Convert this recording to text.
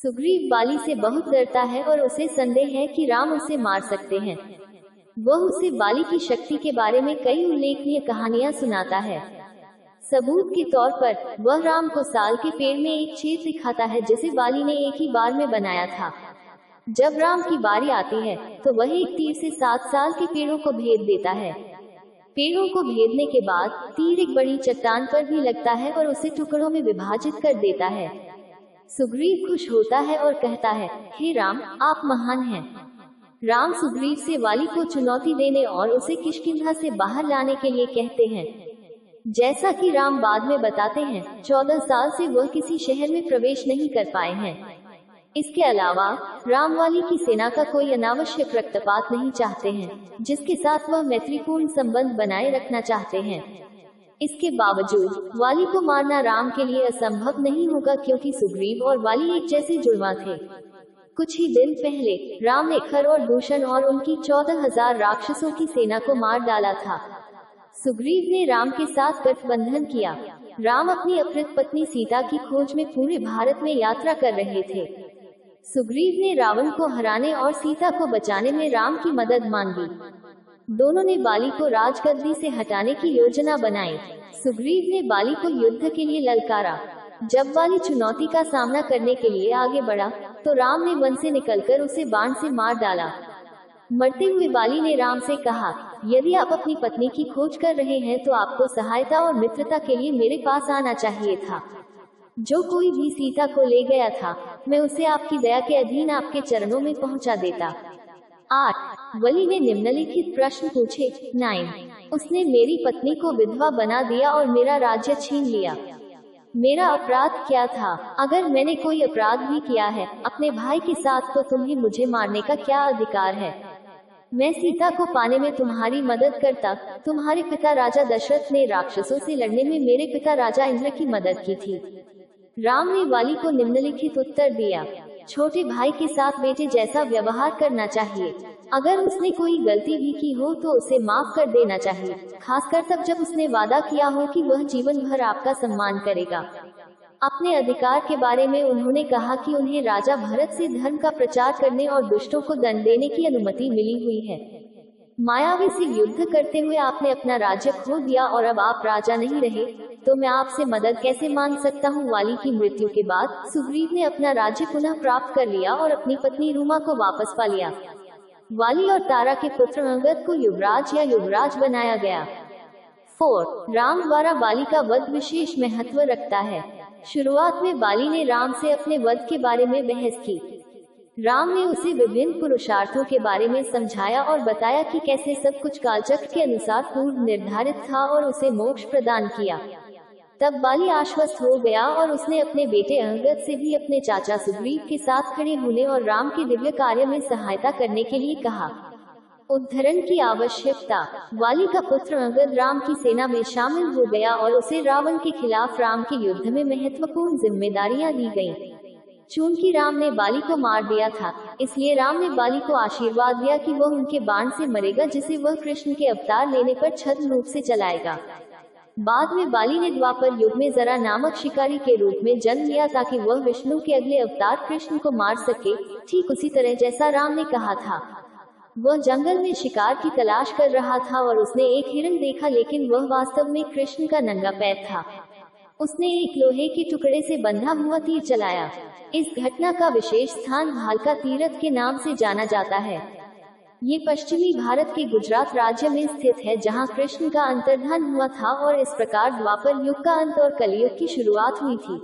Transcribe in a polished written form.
सुग्रीव बाली से बहुत डरता है और उसे संदेह है कि राम उसे मार सकते हैं। वह उसे बाली की शक्ति के बारे में कई उल्लेखनीय कहानियां सुनाता है। सबूत के तौर पर वह राम को साल के पेड़ में एक छेद दिखाता है जिसे बाली ने एक ही बार में बनाया था। जब राम की बारी आती है तो वह एक तीर से 7 साल के पेड़ों को भेद देता है। पेड़ों को भेदने के बाद तीर एक बड़ी चट्टान पर भी लगता है और उसे टुकड़ों में विभाजित कर देता है। सुग्रीव खुश होता है और कहता है, हे राम, आप महान हैं। राम सुग्रीव से वाली को चुनौती देने और उसे किष्किंधा से बाहर लाने के लिए कहते हैं। जैसा कि राम बाद में बताते हैं, 14 साल से वह किसी शहर में प्रवेश नहीं कर पाए हैं। इसके अलावा राम वाली की सेना का कोई अनावश्यक रक्तपात नहीं चाहते हैं, जिसके साथ वह मैत्रीपूर्ण संबंध बनाए रखना चाहते हैं। इसके बावजूद वाली को मारना राम के लिए असंभव नहीं होगा क्योंकि सुग्रीव और वाली एक जैसे जुड़वा थे। कुछ ही दिन पहले राम ने खर और दूषण और उनकी 14,000 राक्षसों की सेना को मार डाला था। सुग्रीव ने राम के साथ गठबंधन किया। राम अपनी अपहृत पत्नी सीता की खोज में पूरे भारत में यात्रा कर रहे थे। सुग्रीव ने रावण को हराने और सीता को बचाने में राम की मदद मांगी। दोनों ने बाली को राजगद्दी से हटाने की योजना बनाई। सुग्रीव ने बाली को युद्ध के लिए ललकारा। जब बाली चुनौती का सामना करने के लिए आगे बढ़ा तो राम ने वन से निकलकर उसे बाण से मार डाला। मरते हुए बाली ने राम से कहा, यदि आप अपनी पत्नी की खोज कर रहे हैं तो आपको सहायता और मित्रता के लिए मेरे पास आना चाहिए था। जो कोई भी सीता को ले गया था, मैं उसे आपकी दया के अधीन आपके चरणों में पहुंचा देता। 8. वली ने निम्नलिखित प्रश्न पूछे। 9. उसने मेरी पत्नी को विधवा बना दिया और मेरा राज्य छीन लिया। मेरा अपराध क्या था? अगर मैंने कोई अपराध भी किया है अपने भाई के साथ तो तुम्हें मुझे मारने का क्या अधिकार है? मैं सीता को पाने में तुम्हारी मदद करता। तुम्हारे पिता राजा दशरथ ने राक्षसों से लड़ने में मेरे पिता राजा इंद्र की मदद की थी। राम ने वाली को निम्नलिखित उत्तर दिया। छोटे भाई के साथ बेटे जैसा व्यवहार करना चाहिए। अगर उसने कोई गलती भी की हो तो उसे माफ कर देना चाहिए, खासकर तब जब उसने वादा किया हो कि वह जीवन भर आपका सम्मान करेगा। अपने अधिकार के बारे में उन्होंने कहा कि उन्हें राजा भरत से धर्म का प्रचार करने और दुष्टों को दंड देने की अनुमति मिली हुई है। मायावी से युद्ध करते हुए आपने अपना राज्य खो दिया और अब आप राजा नहीं रहे, तो मैं आपसे मदद कैसे मांग सकता हूँ? वाली की मृत्यु के बाद सुग्रीव ने अपना राज्य पुनः प्राप्त कर लिया और अपनी पत्नी रूमा को वापस पा लिया। वाली और तारा के पुत्र अंगद को युवराज या युवराज बनाया गया। 4. राम द्वारा बाली का वध विशेष महत्व रखता है। शुरुआत में बाली ने राम से अपने वध के बारे में बहस की। राम ने उसे विभिन्न पुरुषार्थों के बारे में समझाया और बताया कि कैसे सब कुछ कालचक्र के अनुसार पूर्व निर्धारित था और उसे मोक्ष प्रदान किया। तब बाली आश्वस्त हो गया और उसने अपने बेटे अंगद से भी अपने चाचा सुग्रीव के साथ खड़े होने और राम के दिव्य कार्य में सहायता करने के लिए कहा। उद्धरण की आवश्यकता। वाली का पुत्र अंगद राम की सेना में शामिल हो गया और उसे रावण के खिलाफ राम के युद्ध में महत्वपूर्ण जिम्मेदारियां दी गईं। चूंकि राम ने बाली को मार दिया था, इसलिए राम ने बाली को आशीर्वाद दिया कि वह उनके बाण से मरेगा, जिसे वह कृष्ण के अवतार लेने पर छद्म रूप से चलाएगा। बाद में बाली ने द्वापर युग में जरा नामक शिकारी के रूप में जन्म लिया ताकि वह विष्णु के अगले अवतार कृष्ण को मार सके, ठीक उसी तरह जैसा राम ने कहा था। वह जंगल में शिकार की तलाश कर रहा था और उसने एक हिरण देखा, लेकिन वह वास्तव में कृष्ण का नंगा पैर था। उसने एक लोहे के टुकड़े से बंधा हुआ तीर चलाया। इस घटना का विशेष स्थान भालका तीर्थ के नाम से जाना जाता है। ये पश्चिमी भारत के गुजरात राज्य में स्थित है, जहां कृष्ण का अंतर्धान हुआ था और इस प्रकार द्वापर युग का अंत और कलयुग की शुरुआत हुई थी।